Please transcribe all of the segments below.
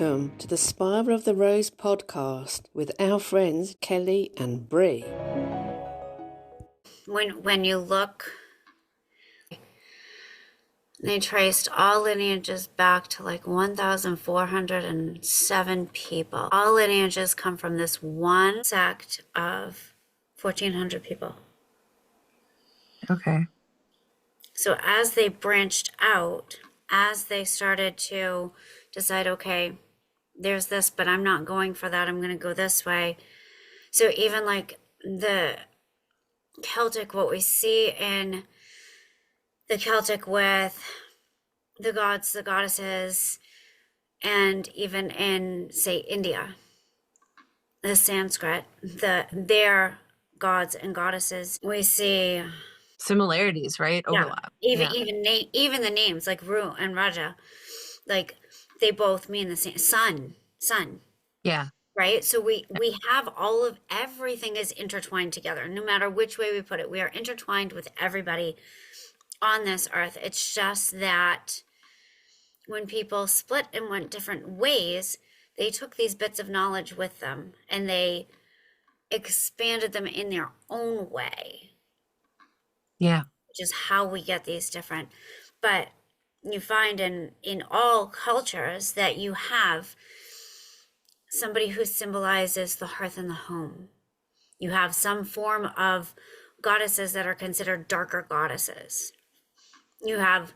Welcome to the Spiral of the Rose podcast with our friends Kelli and Bree. When you look, they traced all lineages back to like 1,407 people. All lineages come from this one sect of 1,400 people. Okay. So as they branched out, as they started to decide, okay, there's this, but I'm not going for that, I'm going to go this way. So even like the Celtic, what we see in the Celtic with the gods, the goddesses, and even in, say, India, the Sanskrit, their gods and goddesses, we see similarities, right? Overlap. Even the names like Ru and Raja, like they both mean the same. Sun. Yeah. Right. So we have everything is intertwined together. No matter which way we put it, we are intertwined with everybody on this earth. It's just that when people split and went different ways, they took these bits of knowledge with them and they expanded them in their own way. Yeah. Which is how we get these different. But you find in all cultures that you have somebody who symbolizes the hearth and the home. You have some form of goddesses that are considered darker goddesses. You have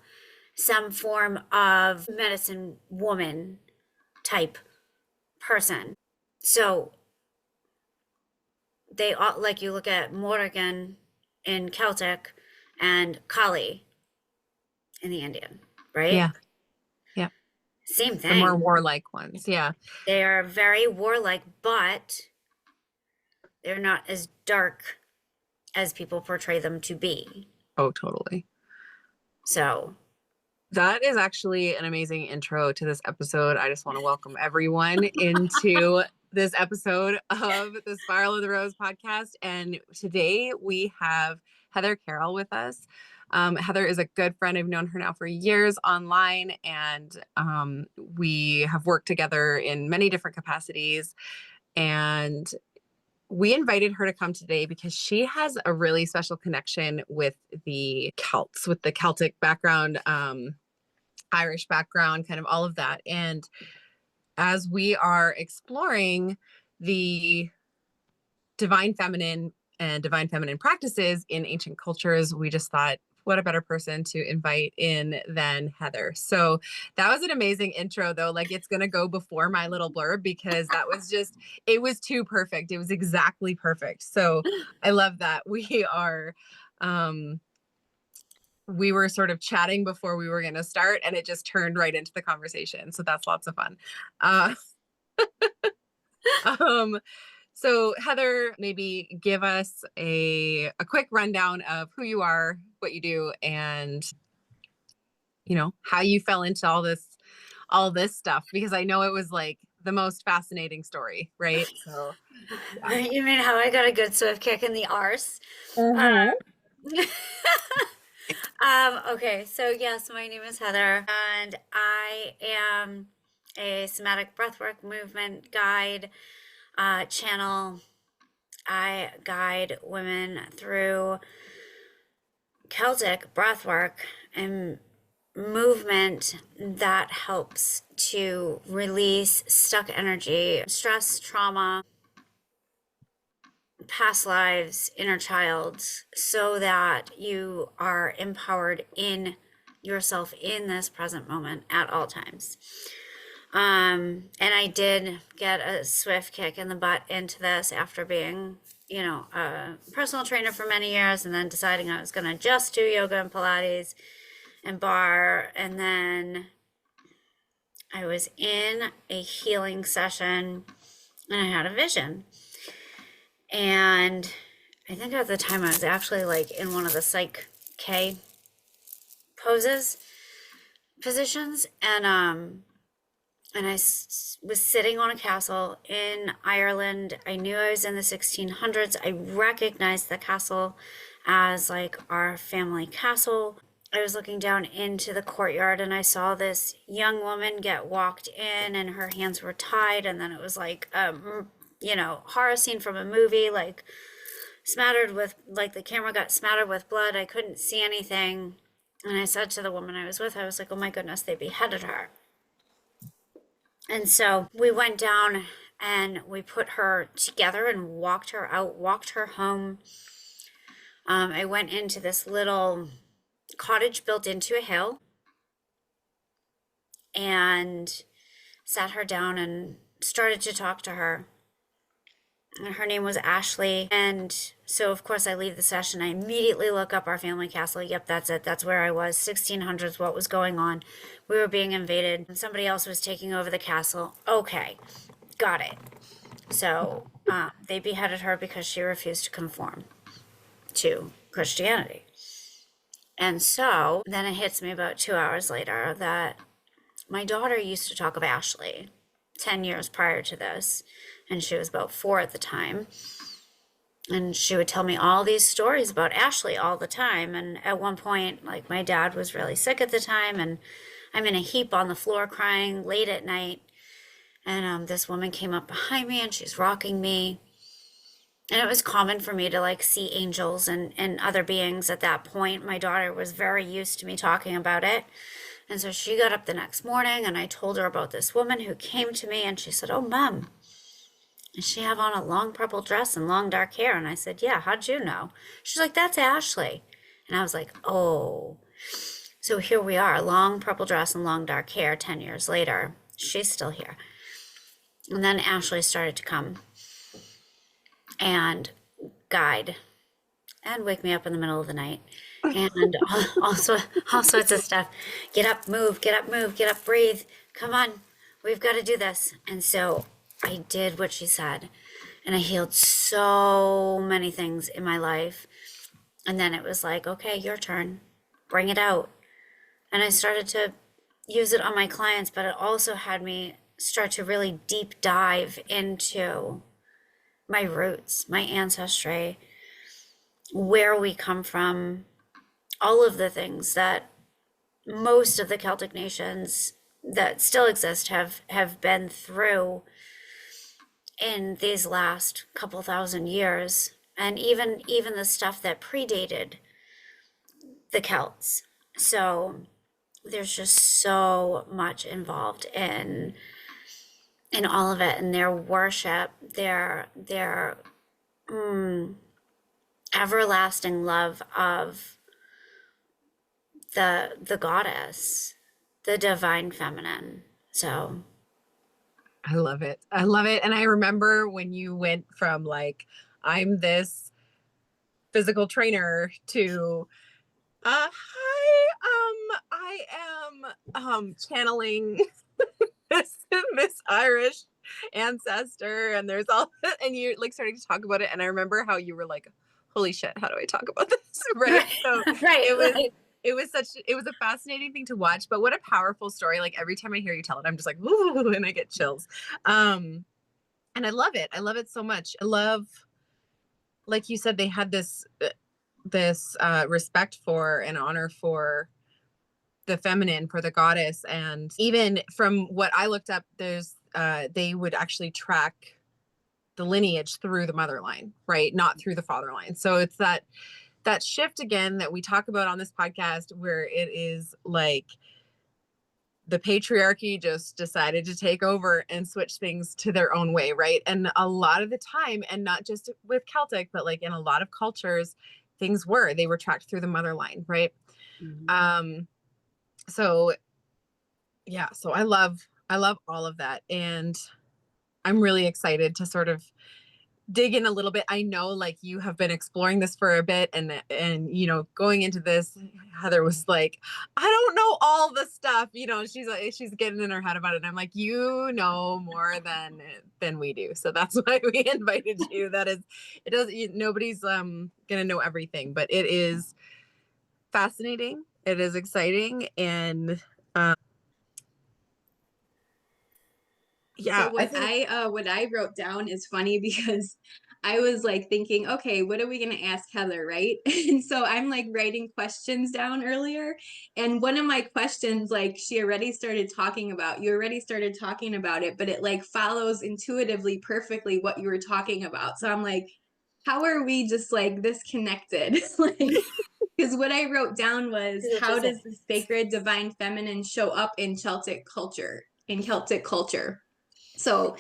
some form of medicine woman type person. So they all, like you look at Morrigan in Celtic and Kelli in the Indian, right? Yeah. Yeah. Same thing. The more warlike ones. Yeah. They are very warlike, but they're not as dark as people portray them to be. Oh, totally. So that is actually an amazing intro to this episode. I just want to welcome everyone into this episode of the Spiral of the Rose podcast. And today we have Heather Carroll with us. Heather is a good friend. I've known her now for years online, and we have worked together in many different capacities. And we invited her to come today because she has a really special connection with the Celts, with the Celtic background, Irish background, kind of all of that. And as we are exploring the divine feminine and divine feminine practices in ancient cultures, we just thought, what a better person to invite in than Heather. So that was an amazing intro, though. Like, it's going to go before my little blurb because that was just, it was too perfect. It was exactly perfect. So I love that. We were sort of chatting before we were going to start, and it just turned right into the conversation. So that's lots of fun. So Heather, maybe give us a quick rundown of who you are, what you do, and how you fell into all this stuff, because I know it was like the most fascinating story, right? So yeah. You mean how I got a good swift kick in the arse? Mm-hmm. Okay, so yes, my name is Heather, and I am a somatic breathwork movement guide, channel. I guide women through Celtic breathwork and movement that helps to release stuck energy, stress, trauma, past lives, inner child, so that you are empowered in yourself in this present moment at all times. And I did get a swift kick in the butt into this after being, a personal trainer for many years, and then deciding I was going to just do yoga and Pilates and bar. And then I was in a healing session and I had a vision. And I think at the time I was actually like in one of the Psych K positions. And I was sitting on a castle in Ireland. I knew I was in the 1600s. I recognized the castle as like our family castle. I was looking down into the courtyard and I saw this young woman get walked in and her hands were tied. And then it was like, horror scene from a movie, like smattered with, like the camera got smattered with blood. I couldn't see anything. And I said to the woman I was with, I was like, oh my goodness, they beheaded her. And so we went down and we put her together and walked her out, walked her home. I went into this little cottage built into a hill and sat her down and started to talk to her. And her name was Ashley. And so, of course, I leave the session. I immediately look up our family castle. Yep, that's it. That's where I was. 1600s, what was going on? We were being invaded. Somebody else was taking over the castle. Okay, got it. So they beheaded her because she refused to conform to Christianity. And so then it hits me about 2 hours later that my daughter used to talk of Ashley 10 years prior to this, and she was about 4 at the time. And she would tell me all these stories about Ashley all the time. And at one point, like, my dad was really sick at the time, and I'm in a heap on the floor crying late at night. And this woman came up behind me and she's rocking me. And it was common for me to like see angels and other beings at that point. My daughter was very used to me talking about it. And so she got up the next morning and I told her about this woman who came to me and she said, oh, Mom, does she have on a long purple dress and long dark hair? And I said, yeah, how'd you know? She's like, that's Ashley. And I was like, oh. So here we are, long purple dress and long dark hair 10 years later. She's still here. And then Ashley started to come and guide and wake me up in the middle of the night and all sorts of stuff. Get up, move, get up, move, get up, breathe. Come on, we've got to do this. And so I did what she said, and I healed so many things in my life. And then it was like, okay, your turn, bring it out. And I started to use it on my clients, but it also had me start to really deep dive into my roots, my ancestry, where we come from, all of the things that most of the Celtic nations that still exist have been through in these last couple thousand years, and even the stuff that predated the Celts. So there's just so much involved in all of it, and their worship, their everlasting love of the goddess, the divine feminine. So I love it. I love it. And I remember when you went from like, I'm this physical trainer to hi, I am channeling this Irish ancestor, and there's all, and you're like starting to talk about it. And I remember how you were like, holy shit, how do I talk about this? Right. So right. It was a fascinating thing to watch, but what a powerful story. Like every time I hear you tell it, I'm just like, ooh, and I get chills. And I love it. I love it so much. I love, like you said, they had this respect for and honor for the feminine, for the goddess. And even from what I looked up, there's they would actually track the lineage through the mother line, right? Not through the father line. So it's that shift again that we talk about on this podcast, where it is like the patriarchy just decided to take over and switch things to their own way, right? And a lot of the time, and not just with Celtic, but like in a lot of cultures, they were tracked through the mother line, right? Mm-hmm. So yeah, so I love all of that. And I'm really excited to sort of dig in a little bit. I know like you have been exploring this for a bit, and you know, going into this, Heather was like, I don't know all the stuff, you know, she's getting in her head about it. And I'm like, you know more than we do. So that's why we invited you. Nobody's gonna know everything, but it is fascinating. It is exciting. And yeah, so what I wrote down is funny because I was like thinking, okay, what are we going to ask Heather, right? And so I'm like writing questions down earlier. And one of my questions, like you already started talking about it, but it like follows intuitively perfectly what you were talking about. So I'm like, how are we just like this connected? Like, because what I wrote down was, how does the sacred divine feminine show up in Celtic culture? So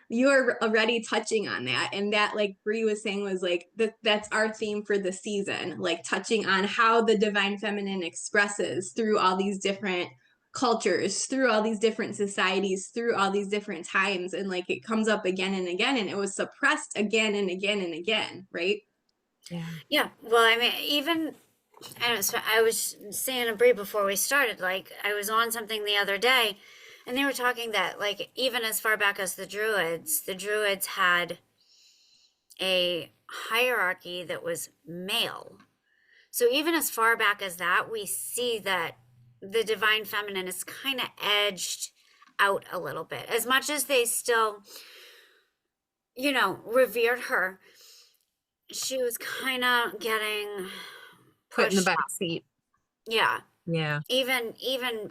you're already touching on that, and that, like Bree was saying, was like that's our theme for the season, like touching on how the divine feminine expresses through all these different cultures, through all these different societies, through all these different times, and like it comes up again and again, and it was suppressed again and again and again, right? Yeah. Well, I mean, even I was saying to Brie before we started, like I was on something the other day, and they were talking that like even as far back as the Druids had a hierarchy that was male. So even as far back as that, we see that the divine feminine is kind of edged out a little bit. As much as they still, revered her, she was kind of getting Put in the pushed back up. seat. Yeah. Yeah. Even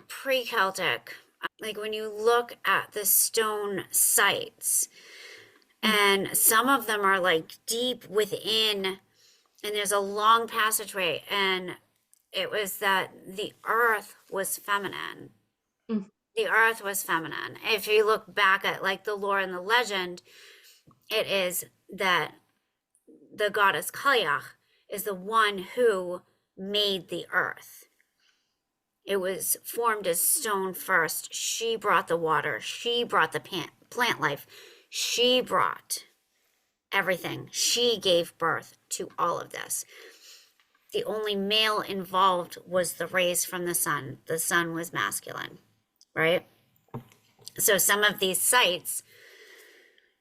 pre-Celtic, like when you look at the stone sites, and some of them are like deep within, and there's a long passageway, and it was that the earth was feminine. The earth was feminine. If you look back at like the lore and the legend, it is that the goddess Kelli is the one who made the earth. It was formed as stone first. She brought the water. She brought the plant life. She brought everything. She gave birth to all of this. The only male involved was the rays from the sun. The sun was masculine, right? So some of these sites,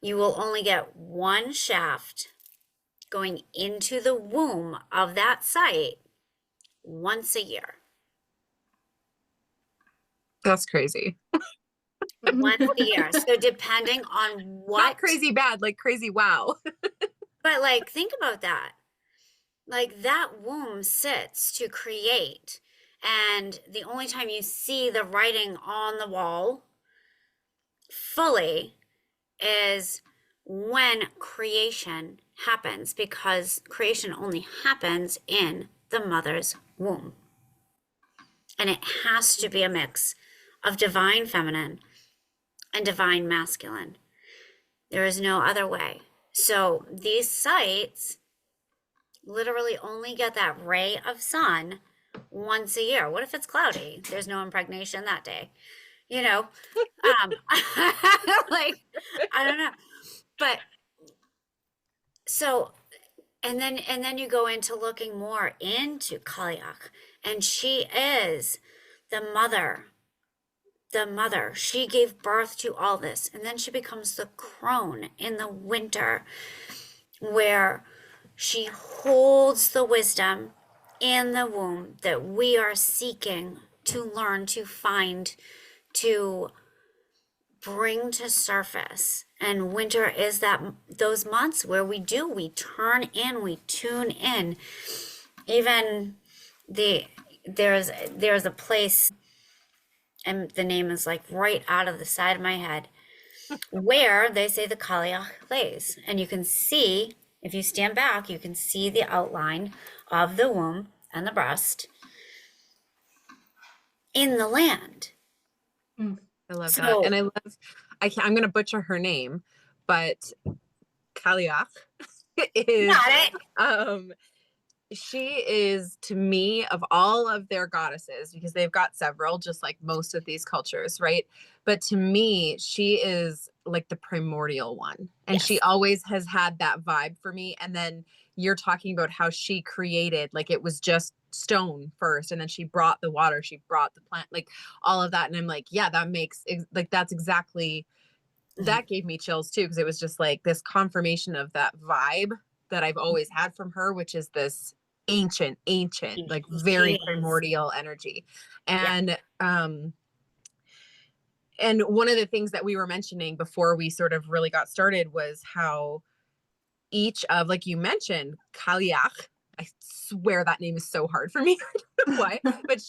you will only get one shaft going into the womb of that site once a year. That's crazy. Once a year. So depending on what. Not crazy bad, like crazy wow. But like, think about that. Like that womb sits to create. And the only time you see the writing on the wall fully is when creation happens, because creation only happens in the mother's womb. And it has to be a mix of divine feminine and divine masculine. There is no other way. So these sites literally only get that ray of sun once a year. What if it's cloudy? There's no impregnation that day. Like, I don't know. But so, and then you go into looking more into Kelli, and she is the mother. She gave birth to all this, and then she becomes the crone in the winter, where she holds the wisdom in the womb that we are seeking to learn, to find, to bring to surface. And winter is those months where we turn in, we tune in. Even there's a place, and the name is like right out of the side of my head, where they say the Kelli lays, and you can see, if you stand back, you can see the outline of the womb and the breast in the land. I love that. And I'm going to butcher her name, but Kelli is, she is, to me, of all of their goddesses, because they've got several, just like most of these cultures, right? But to me, she is like the primordial one. And she always has had that vibe for me. And then you're talking about how she created, like it was just stone first, and then she brought the water, she brought the plant, like all of that. And I'm like, yeah, that makes, like, that's exactly, that gave me chills too, because it was just like this confirmation of that vibe that I've always had from her, which is this ancient, like very primordial energy. And and one of the things that we were mentioning before we sort of really got started was how each of, like you mentioned, Kaliach, I swear that name is so hard for me. I don't know why, but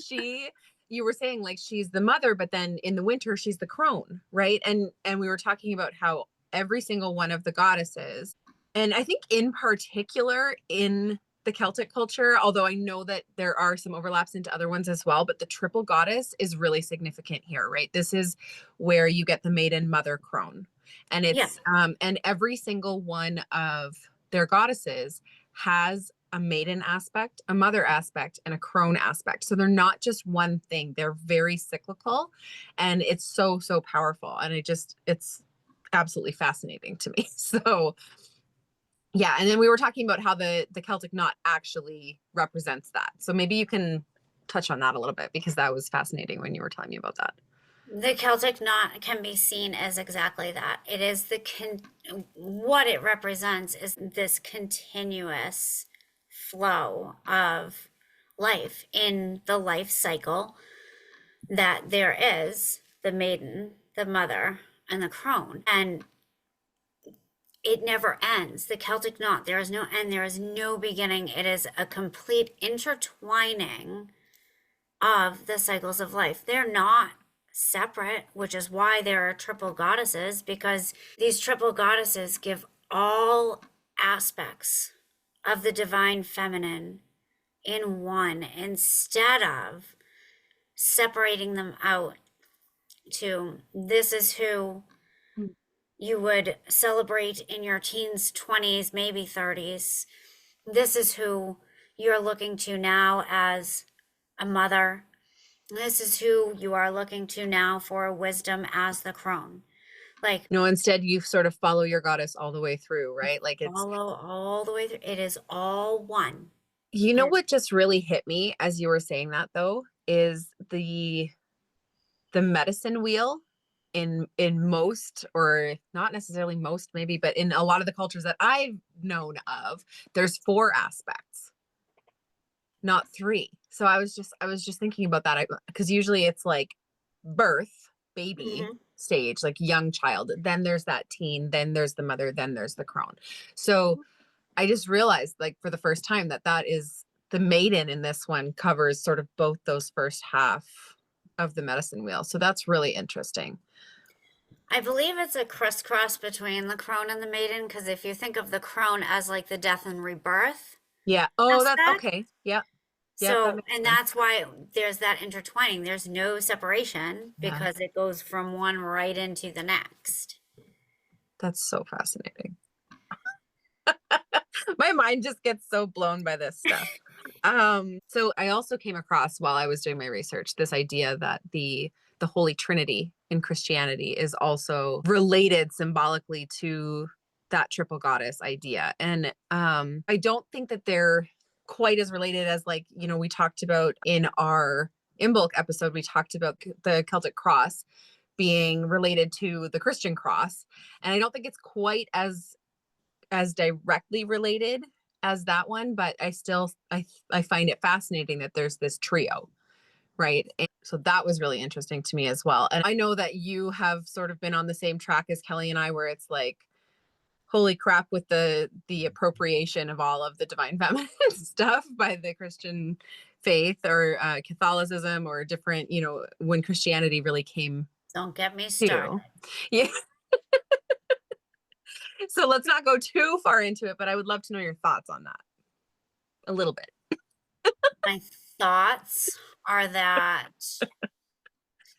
you were saying like she's the mother, but then in the winter she's the crone, right? And we were talking about how every single one of the goddesses, and I think in particular in the Celtic culture, although I know that there are some overlaps into other ones as well, but the triple goddess is really significant here, right? This is where you get the maiden, mother, crone. And it's and every single one of their goddesses has a maiden aspect, a mother aspect, and a crone aspect. So they're not just one thing. They're very cyclical, and it's so powerful. And it's absolutely fascinating to me. So yeah, and then we were talking about how the Celtic knot actually represents that. So maybe you can touch on that a little bit, because that was fascinating when you were telling me about that. The Celtic knot can be seen as exactly that. It is what it represents is this continuous flow of life in the life cycle that there is the maiden, the mother, and the crone. And it never ends. The Celtic knot, there is no end, there is no beginning. It is a complete intertwining of the cycles of life. They're not separate, which is why there are triple goddesses, because these triple goddesses give all aspects of the divine feminine in one, instead of separating them out to this is who you would celebrate in your teens, 20s, maybe 30s. This is who you're looking to now as a mother. This is who you are looking to now for wisdom as the crone. Like, no, instead you sort of follow your goddess all the way through, right? Like it's follow all the way through. It is all one. You know what just really hit me as you were saying that though is the medicine wheel in most, or not necessarily most maybe, but in a lot of the cultures that I've known of, there's 4 aspects, not 3. So I was just thinking about that, because usually it's like birth, baby stage, like young child, then there's that teen, then there's the mother, then there's the crone. So I just realized, like, for the first time, that is the maiden in this one covers sort of both those first half of the medicine wheel. So that's really interesting. I believe it's a crisscross between the crone and the maiden, because if you think of the crone as like the death and rebirth. Yeah. Oh, that's aspect, okay. Yeah. So, and that's why there's that intertwining. There's no separation because it goes from one right into the next. That's so fascinating. My mind just gets so blown by this stuff. So I also came across, while I was doing my research, this idea that the Holy Trinity in Christianity is also related symbolically to that triple goddess idea. And I don't think that they're quite as related as, like, you know, we talked about in our Imbolc episode, we talked about the Celtic cross being related to the Christian cross. And I don't think it's quite as directly related as that one, but I still I find it fascinating that there's this trio, right? And so that was really interesting to me as well. And I know that you have sort of been on the same track as Kelli and I, where it's like, holy crap, with the appropriation of all of the divine feminine stuff by the Christian faith, or Catholicism, or different, you know, when Christianity really came. Don't get me started. Yeah. So let's not go too far into it, but I would love to know your thoughts on that a little bit. My thoughts are that,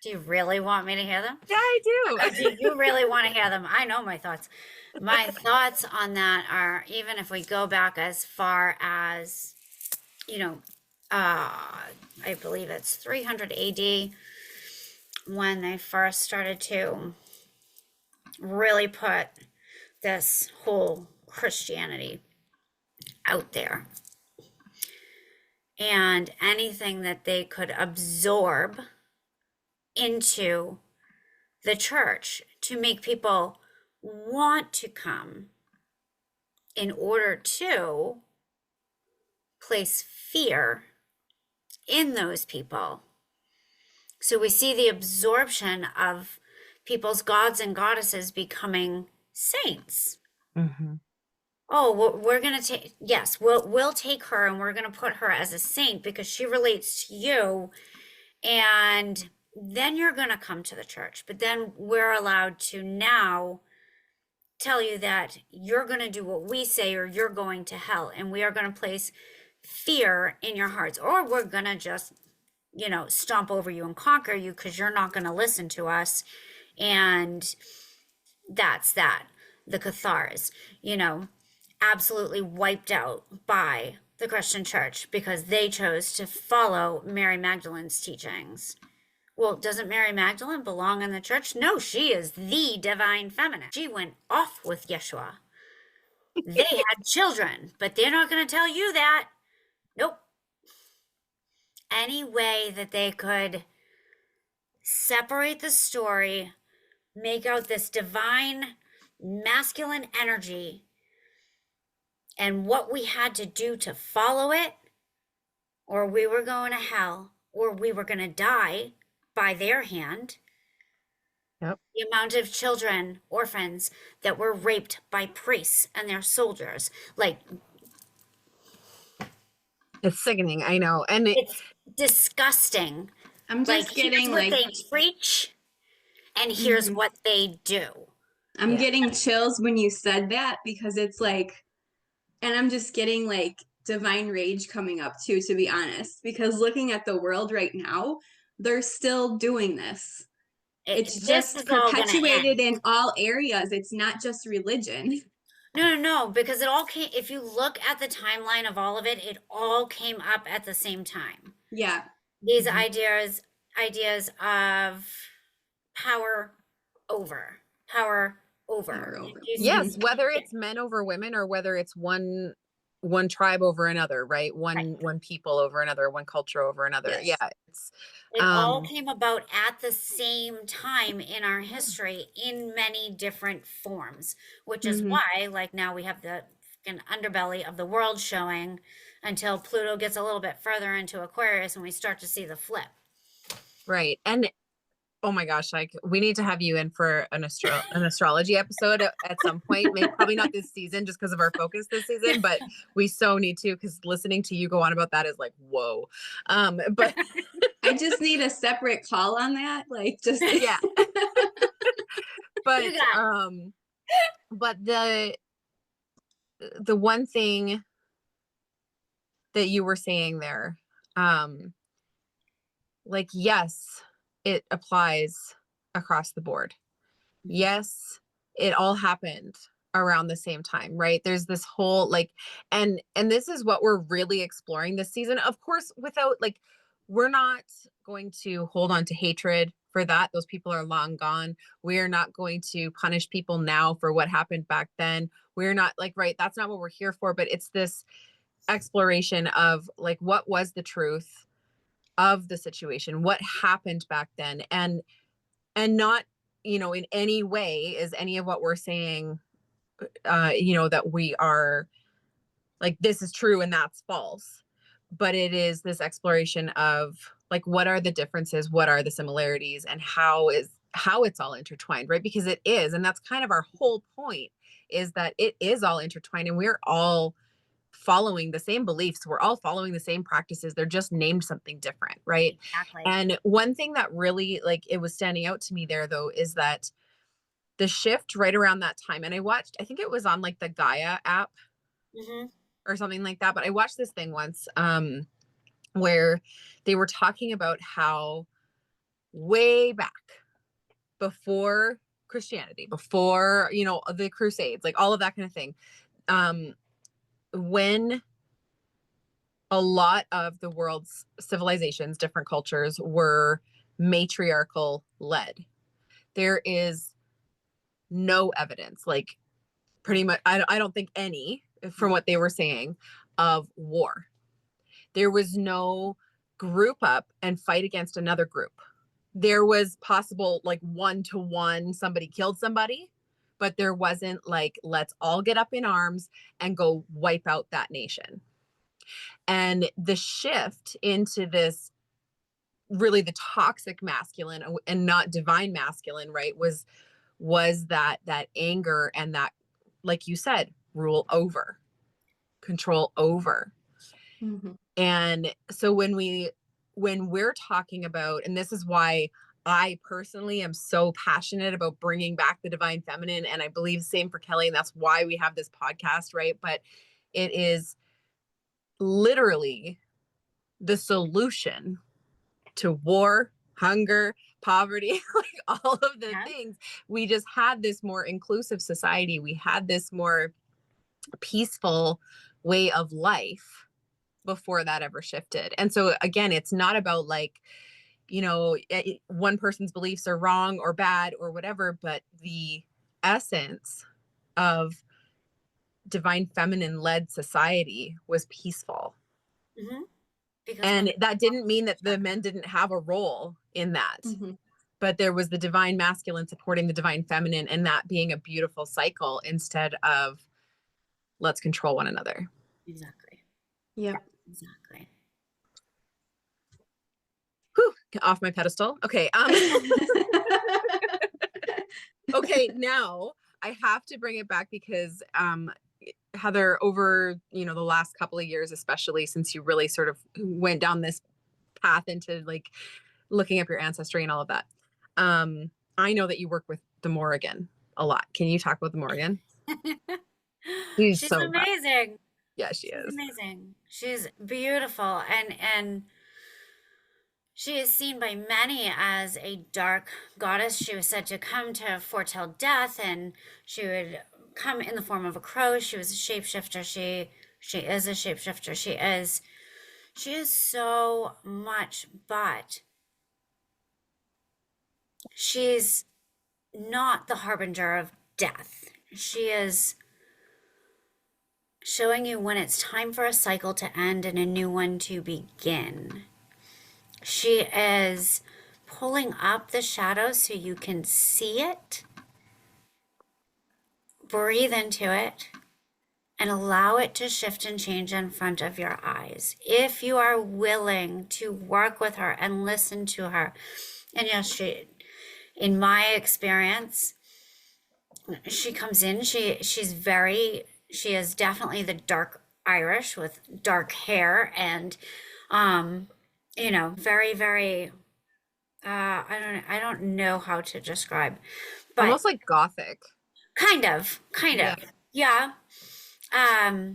do you really want me to hear them? Yeah, I do. Do you really want to hear them? I know my thoughts. My thoughts on that are, even if we go back as far as, you know, I believe it's 300 AD, when they first started to really put this whole Christianity out there, and anything that they could absorb into the church to make people want to come, in order to place fear in those people. So we see the absorption of people's gods and goddesses becoming saints. Mm-hmm. oh, we're gonna take, yes, we'll take her and we're gonna put her as a saint because she relates to you, and then you're gonna come to the church. But then we're allowed to now tell you that you're gonna do what we say or you're going to hell, and we are gonna place fear in your hearts, or we're gonna just, stomp over you and conquer you because you're not gonna listen to us. And that's that. The Cathars, absolutely wiped out by the Christian church because they chose to follow Mary Magdalene's teachings. Well, doesn't Mary Magdalene belong in the church? No, she is the divine feminine. She went off with Yeshua. They had children, but they're not going to tell you that. Nope. Any way that they could separate the story, make out this divine masculine energy and what we had to do to follow it, or we were going to hell, or we were going to die by their hand. Yep. The amount of children, orphans, that were raped by priests and their soldiers. Like, it's sickening, I know. And it's disgusting. I'm just getting here's what they preach, and here's what they do. I'm getting chills when you said that, because it's like, and I'm just getting like divine rage coming up too, to be honest, because looking at the world right now, they're still doing this. It's just perpetuated in all areas. It's not just religion. No, because it all came, if you look at the timeline of all of it, it all came up at the same time. Yeah. These ideas of power over. Yes, whether it's men over women or whether it's one tribe over another, right? One people over another, one culture over another. Yes. Yeah, it all came about at the same time in our history in many different forms, which is why, like, now we have the underbelly of the world showing until Pluto gets a little bit further into Aquarius and we start to see the flip. Right. And oh my gosh, like, we need to have you in for an astrology episode at some point. Maybe probably not this season just because of our focus this season, but we so need to, because listening to you go on about that is like, whoa. But I just need a separate call on that. Like, just yeah. But the one thing that you were saying there, like, yes, it applies across the board. Yes, it all happened around the same time, right? There's this whole like, and this is what we're really exploring this season. Of course, without like, we're not going to hold on to hatred for that. Those people are long gone. We're not going to punish people now for what happened back then. We're not like, right, that's not what we're here for, but it's this exploration of like, what was the truth of the situation, what happened back then, and not, in any way is any of what we're saying, that we are like, this is true and that's false, but it is this exploration of like, what are the differences, what are the similarities, and how it's all intertwined, right? Because it is, and that's kind of our whole point, is that it is all intertwined and we're all following the same beliefs. We're all following the same practices. They're just named something different, right? Exactly. And one thing that really, like, it was standing out to me there, though, is that the shift right around that time, and I think it was on like the Gaia app or something like that, but I watched this thing once where they were talking about how way back before Christianity, before, the Crusades, like all of that kind of thing, when a lot of the world's civilizations, different cultures, were matriarchal led, there is no evidence, like pretty much, I don't think any, from what they were saying, of war. There was no group up and fight against another group. There was possible like 1-to-1, somebody killed somebody, but there wasn't like, let's all get up in arms and go wipe out that nation. And the shift into this really the toxic masculine and not divine masculine, right, was that anger and that, like you said, rule over, control over. Mm-hmm. And so when we're talking about, and this is why I personally am so passionate about bringing back the divine feminine, and I believe same for Kelli, and that's why we have this podcast, right? But it is literally the solution to war, hunger, poverty, like all of the things. We just had this more inclusive society. We had this more peaceful way of life before that ever shifted. And so again, it's not about like, you know, one person's beliefs are wrong or bad or whatever, but the essence of divine feminine led society was peaceful. Mm-hmm. And that didn't mean that the men didn't have a role in that. Mm-hmm. But there was the divine masculine supporting the divine feminine, and that being a beautiful cycle instead of let's control one another. Exactly. Yep. Exactly. Whew, off my pedestal. Okay. Okay, now I have to bring it back because Heather, over, you know, the last couple of years, especially since you really sort of went down this path into like looking up your ancestry and all of that. I know that you work with the Morrigan a lot. Can you talk about the Morrigan? She's so amazing. Yeah, she's is amazing. She's beautiful, and she is seen by many as a dark goddess. She was said to come to foretell death, and she would come in the form of a crow. She was a shapeshifter. She is a shapeshifter. She is so much, but she's not the harbinger of death. She is showing you when it's time for a cycle to end and a new one to begin. She is pulling up the shadows so you can see it, breathe into it, and allow it to shift and change in front of your eyes. If you are willing to work with her and listen to her, and yes, in my experience, she comes in, she is definitely the dark Irish with dark hair and, you know, very, very, I don't know how to describe, but almost like gothic. Kind of, yeah.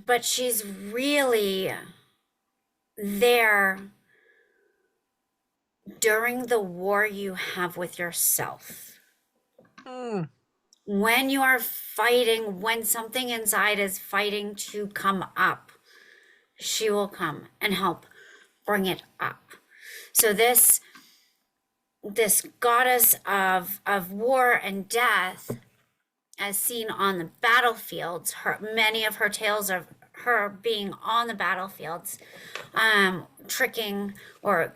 But she's really there during the war you have with yourself. When you are fighting, when something inside is fighting to come up, she will come and help bring it up. So this goddess of war and death, as seen on the battlefields, many of her tales of her being on the battlefields, tricking or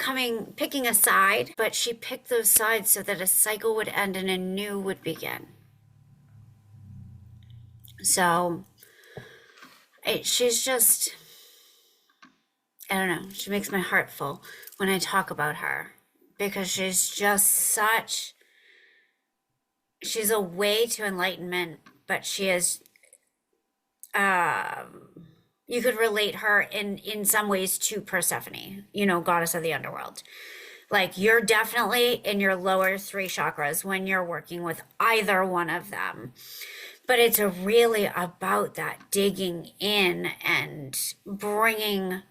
picking a side, but she picked those sides so that a cycle would end and a new would begin. So she's just, I don't know, she makes my heart full when I talk about her, because she's just she's a way to enlightenment, but she is, you could relate her in some ways to Persephone, you know, goddess of the underworld. Like, you're definitely in your lower 3 chakras when you're working with either one of them. But it's really about that digging in and bringing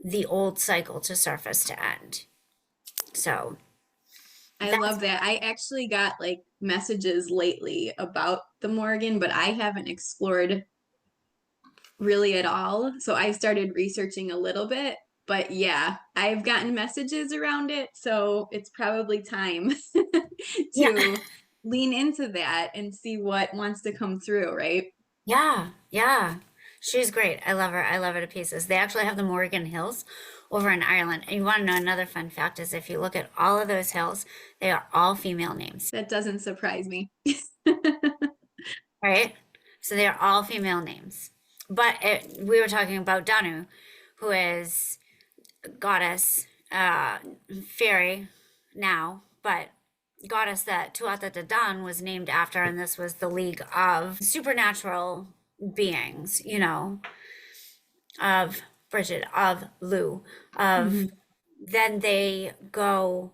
the old cycle to surface to end. So I love that. I actually got like messages lately about the Morrigan, but I haven't explored really at all. So I started researching a little bit, but yeah, I've gotten messages around it. So it's probably time to lean into that and see what wants to come through, right? Yeah. She's great. I love her. I love her to pieces. They actually have the Morrigan Hills over in Ireland. And you want to know another fun fact is if you look at all of those hills, they are all female names. That doesn't surprise me. Right? So they are all female names. But we were talking about Danu, who is goddess, fairy now, but goddess that Tuatha De Dan was named after, and this was the league of supernatural beings, you know, of Bridget, of Lou, of then they go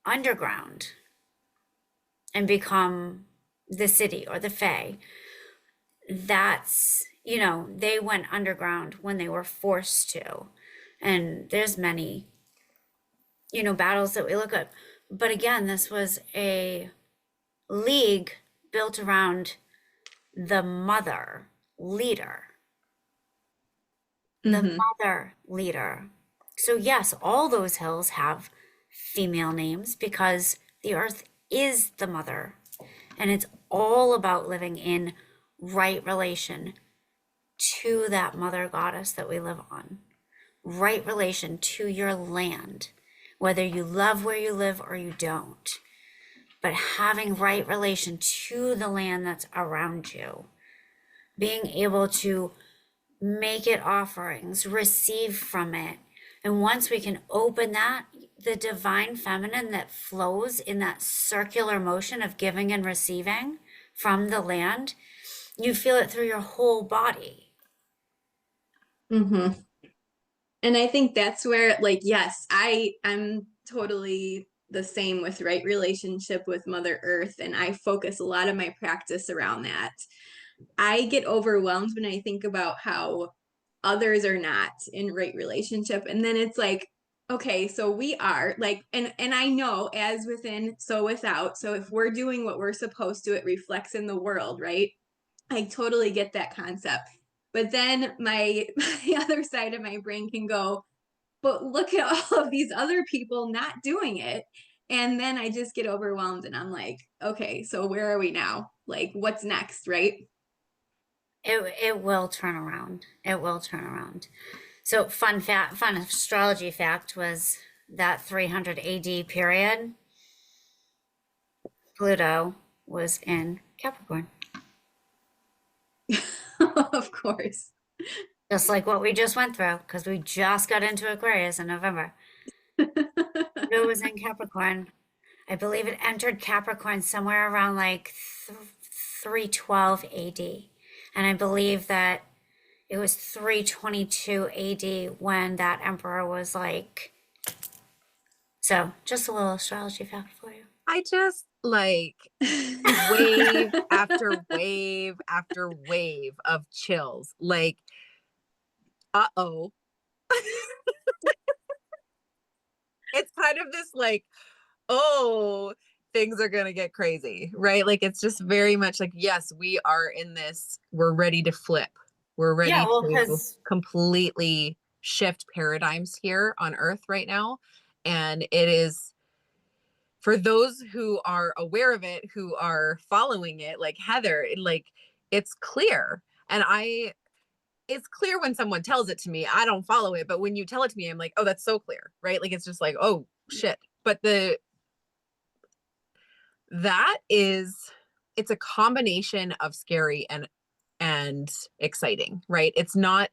underground and become the city or the Fae. That's, you know, they went underground when they were forced to. And there's many, you know, battles that we look at. But again, this was a league built around the mother leader. The mother leader. So yes, all those hills have female names because the earth is the mother. And it's all about living in right relation to that mother goddess that we live on. Right relation to your land, whether you love where you live or you don't. But having right relation to the land that's around you. Being able to make it offerings, receive from it. And once we can open that, the divine feminine that flows in that circular motion of giving and receiving from the land, you feel it through your whole body. And I think that's where, like, yes, I'm totally the same with right relationship with Mother Earth, and I focus a lot of my practice around that. I get overwhelmed when I think about how others are not in right relationship, and then it's like, okay, so we are like, and I know as within, so without. So if we're doing what we're supposed to, it reflects in the world, right? I totally get that concept. But then my other side of my brain can go, but look at all of these other people not doing it. And then I just get overwhelmed and I'm like, okay, so where are we now? Like, what's next, right? It will turn around. It will turn around. So fun astrology fact was that 300 AD period, Pluto was in Capricorn. Of course. Just like what we just went through, because we just got into Aquarius in November. Pluto was in Capricorn. I believe it entered Capricorn somewhere around like 312 AD. And I believe that it was 322 AD when that emperor was like. So just a little astrology fact for you. I just like wave after wave after wave of chills. Like, uh-oh. It's kind of this like, oh, things are going to get crazy, right? Like, it's just very much like, yes, we are in this. We're ready to flip. We're ready to completely shift paradigms here on Earth right now. And it is, for those who are aware of it, who are following it, like Heather, it's clear. And it's clear when someone tells it to me. I don't follow it, but when you tell it to me, I'm like, oh, that's so clear, right? Like, it's just like, oh shit. But it's a combination of scary and exciting, right? It's not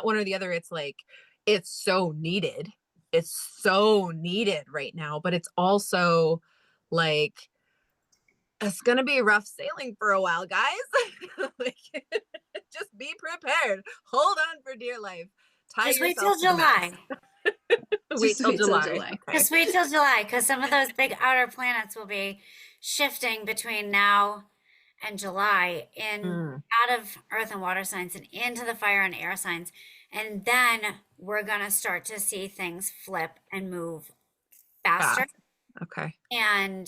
one or the other. It's like, it's so needed. It's so needed right now, but it's also like, it's going to be rough sailing for a while, guys. Like, just be prepared. Hold on for dear life. Just wait till July. Wait till July. Okay. Just wait till July, because some of those big outer planets will be shifting between now and July out of earth and water signs and into the fire and air signs. And then we're going to start to see things flip and move faster. Okay. And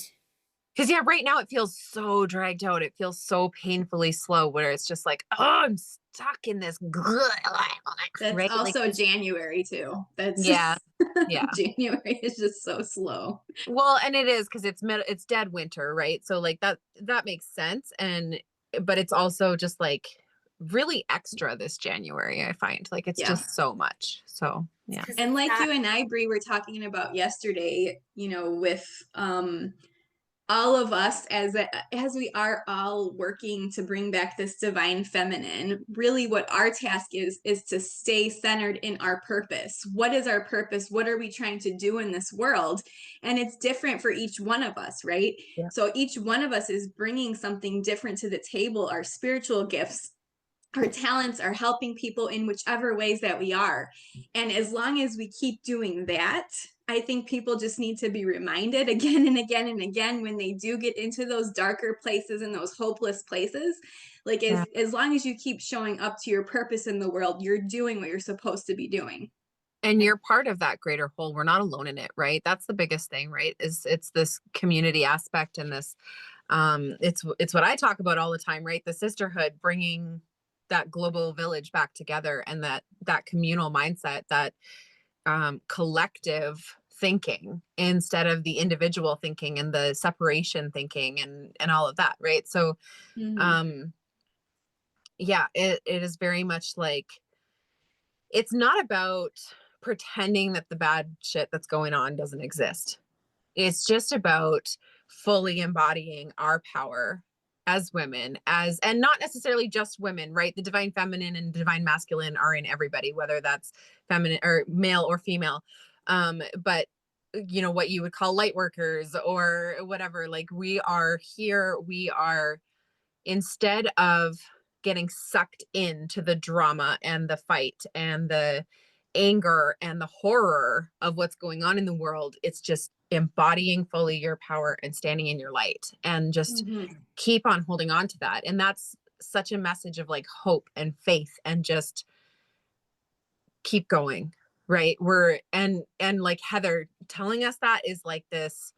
because right now it feels so dragged out. It feels so painfully slow, where it's just like, oh, I'm stuck in this. That's right? also like, January too. That's yeah. January is just so slow. Well, and it is because it's dead winter, right? So like that makes sense. But it's also just like really extra this January. I find like it's just so much. So yeah. And like you and I, Bree, were talking about yesterday, you know, with all of us as we are all working to bring back this divine feminine, really what our task is to stay centered in our purpose. What is our purpose? What are we trying to do in this world? And it's different for each one of us, right? Yeah. So each one of us is bringing something different to the table, our spiritual gifts, our talents are helping people in whichever ways that we are. And as long as we keep doing that, I think people just need to be reminded again and again and again when they do get into those darker places and those hopeless places. Like as long as you keep showing up to your purpose in the world, you're doing what you're supposed to be doing. And you're part of that greater whole. We're not alone in it, right? That's the biggest thing, right? It's this community aspect and this it's what I talk about all the time, right? The sisterhood, bringing that global village back together, and that communal mindset, that collective thinking instead of the individual thinking and the separation thinking and all of that, right? So yeah, it is very much like, it's not about pretending that the bad shit that's going on doesn't exist. It's just about fully embodying our power as women, and not necessarily just women, right? The divine feminine and divine masculine are in everybody, whether that's feminine or male or female. But you know, what you would call light workers or whatever, like, we are here, we are, instead of getting sucked into the drama and the fight and the anger and the horror of what's going on in the world, it's just embodying fully your power and standing in your light, and just keep on holding on to that. And that's such a message of like hope and faith, and just keep going, right? And like Heather telling us that is like this,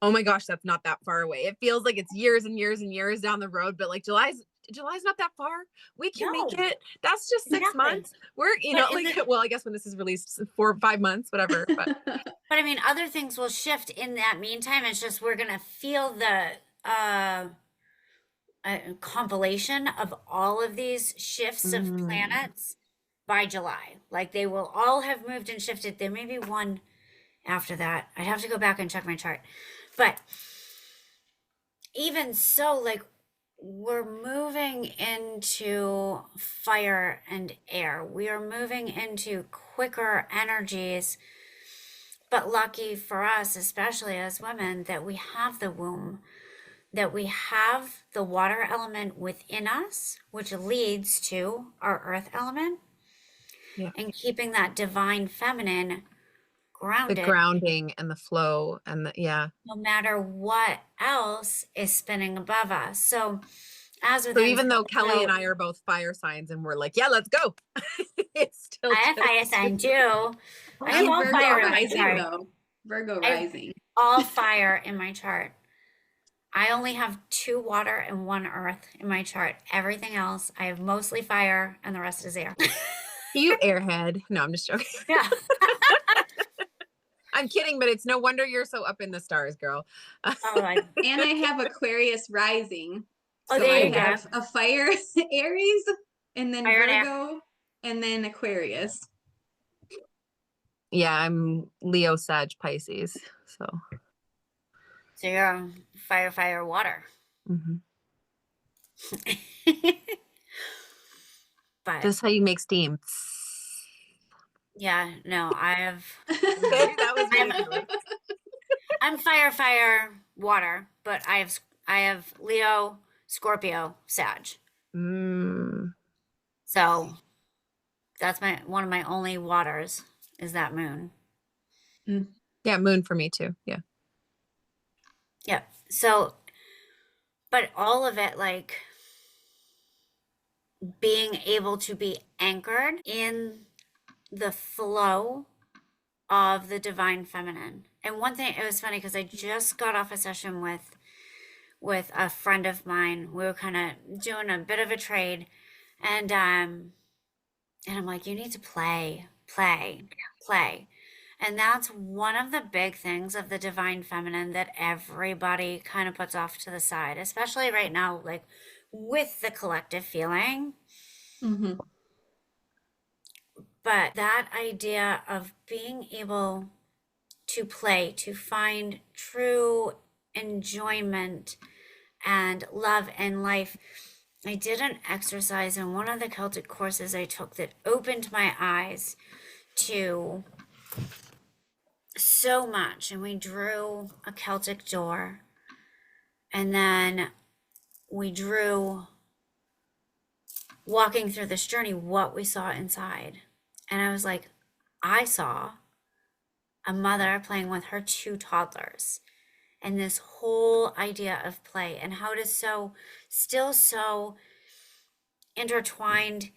oh my gosh, that's not that far away. It feels like it's years and years and years down the road, but like July's not that far. We can make it. That's just 6 months. We're, you know, like, well, I guess when this is released, 4 or 5 months, whatever. But I mean, other things will shift in that meantime. It's just, we're going to feel the compilation of all of these shifts of planets by July. Like, they will all have moved and shifted. There may be one after that. I'd have to go back and check my chart. But even so, like, we're moving into fire and air. We are moving into quicker energies. But lucky for us, especially as women, that we have the womb, that we have the water element within us, which leads to our earth element. Yeah. And keeping that divine feminine grounded. The grounding and the flow and no matter what else is spinning above us. So even though Kelli and I are both fire signs and we're like, yeah, let's go. It's still, I have fire sign too. I have all Virgo fire rising, in my chart. though. Virgo rising. All fire in my chart. I only have 2 water and 1 earth in my chart. Everything else, I have mostly fire and the rest is air. You airhead. No, I'm just joking. Yeah. I'm kidding, but it's no wonder you're so up in the stars, girl. And I have Aquarius rising. So I have a fire Aries, and then fire Virgo, and then Aquarius. Yeah, I'm Leo, Sag, Pisces. So you're fire, water. But that's how you make steam. Yeah, no, I have. That was really I'm fire, water, but I have Leo, Scorpio, Sag. So that's one of my only waters is that moon. Yeah, moon for me too. Yeah. Yeah. So, but all of it, like, being able to be anchored in the flow of the divine feminine. And one thing, it was funny because I just got off a session with a friend of mine. We were kind of doing a bit of a trade, and I'm like, you need to play. And that's one of the big things of the divine feminine that everybody kind of puts off to the side, especially right now, like with the collective feeling. But that idea of being able to play, to find true enjoyment and love in life. I did an exercise in one of the Celtic courses I took that opened my eyes to so much. And we drew a Celtic door. And then we drew walking through this journey what we saw inside. And I was like, I saw a mother playing with her 2 toddlers, and this whole idea of play and how it is still so intertwined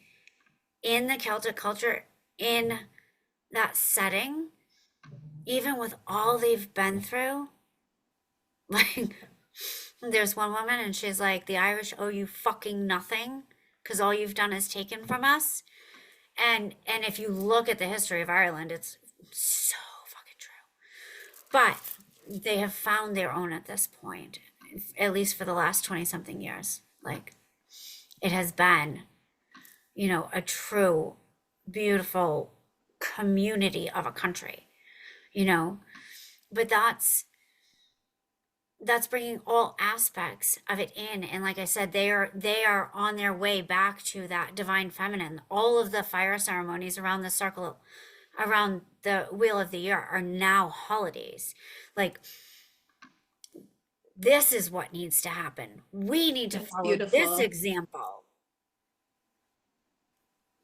in the Celtic culture, in that setting, even with all they've been through. Like, there's one woman and she's like, the Irish owe you fucking nothing because all you've done is taken from us. And if you look at the history of Ireland, it's so fucking true. But they have found their own at this point, at least for the last 20 something years. Like, it has been, a true, beautiful community of a country, but that's bringing all aspects of it in. And like I said, they are on their way back to that divine feminine. All of the fire ceremonies around the circle, around the wheel of the year, are now holidays. Like, this is what needs to happen. We need to follow this example,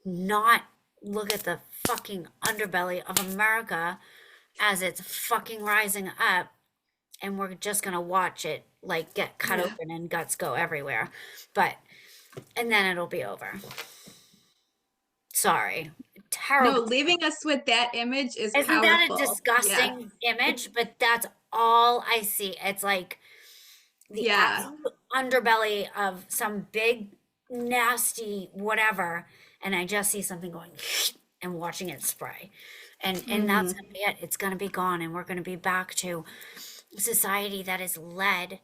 not look at the fucking underbelly of America as it's fucking rising up, and we're just gonna watch it like get cut open and guts go everywhere. And then it'll be over. Sorry. Terrible. No, leaving us with that image is Isn't powerful. that a disgusting image? But that's all I see. It's like the absolute underbelly of some big, nasty whatever, and I just see something going and watching it spray. And that's gonna be it. It's gonna be gone, and we're gonna be back to society that is led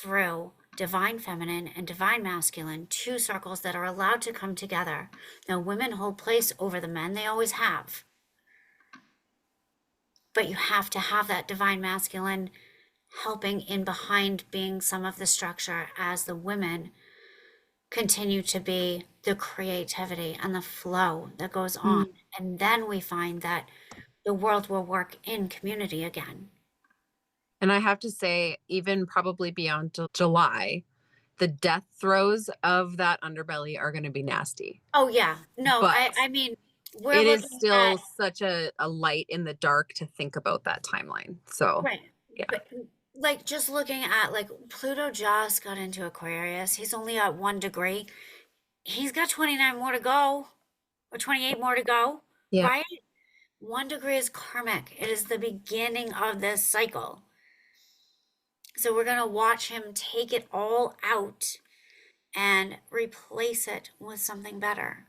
through divine feminine and divine masculine, 2 circles that are allowed to come together. Now, women hold place over the men, they always have. But you have to have that divine masculine helping in behind, being some of the structure, as the women continue to be the creativity and the flow that goes on. And then we find that the world will work in community again. And I have to say, even probably beyond July, the death throes of that underbelly are going to be nasty. Oh, yeah. No, But I mean, it is still such a light in the dark to think about that timeline. So, right. Yeah. But like, just looking at, like, Pluto just got into Aquarius. He's only at 1 degree. He's got 29 more to go, or 28 more to go. Yeah. Right? 1 degree is karmic. It is the beginning of this cycle. So we're going to watch him take it all out and replace it with something better.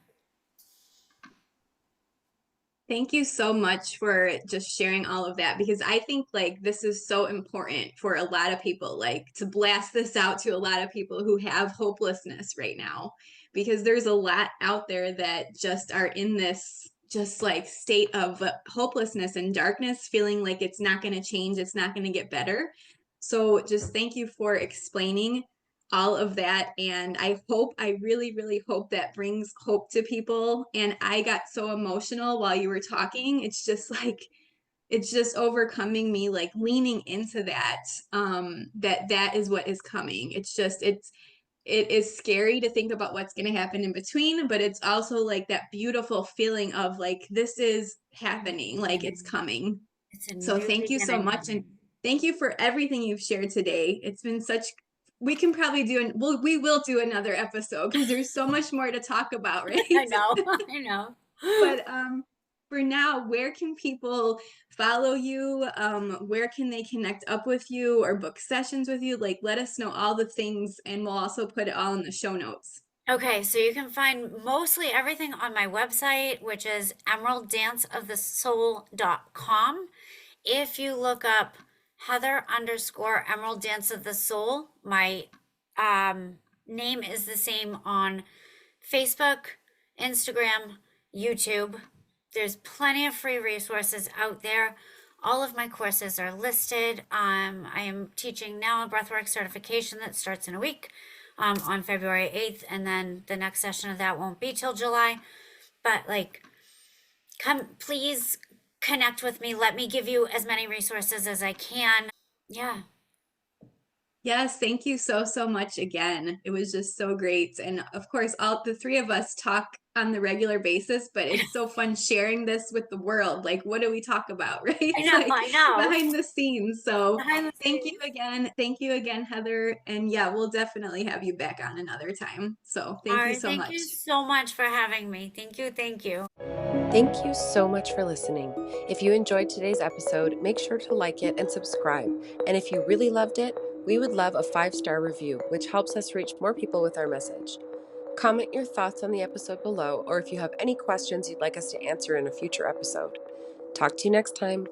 Thank you so much for just sharing all of that, because I think like this is so important for a lot of people, like to blast this out to a lot of people who have hopelessness right now, because there's a lot out there that just are in this just like state of hopelessness and darkness, feeling like it's not going to change, it's not going to get better. So just thank you for explaining all of that. And I really, really hope that brings hope to people. And I got so emotional while you were talking. It's just like, it's just overcoming me, like leaning into that, that is what is coming. It is scary to think about what's going to happen in between, but it's also like that beautiful feeling of like, this is happening, like it's coming. So thank you so much. And thank you for everything you've shared today. It's been we can probably we will do another episode because there's so much more to talk about, right? I know. But for now, where can people follow you? Where can they connect up with you or book sessions with you? Like, let us know all the things, and we'll also put it all in the show notes. Okay, so you can find mostly everything on my website, which is emeralddanceofthesoul.com. If you look up Heather_Emerald Dance of the Soul, my name is the same on Facebook, Instagram, YouTube. There's plenty of free resources out there. All of my courses are listed. I am teaching now a breathwork certification that starts in a week on February 8th, and then the next session of that won't be till July. But like, please connect with me. Let me give you as many resources as I can. Yeah. Yes, thank you so, so much again. It was just so great. And of course, all the three of us talk on the regular basis, but it's so fun sharing this with the world. Like, what do we talk about, right? I know, Like I know. behind the scenes. So Behind the thank you scenes. again. Thank you again, Heather. And yeah, we'll definitely have you back on another time. So All thank you right, so thank much. you so much for having me. Thank you, thank you. Thank you so much for listening. If you enjoyed today's episode, make sure to like it and subscribe. And if you really loved it, we would love a 5-star review, which helps us reach more people with our message. Comment your thoughts on the episode below, or if you have any questions you'd like us to answer in a future episode. Talk to you next time.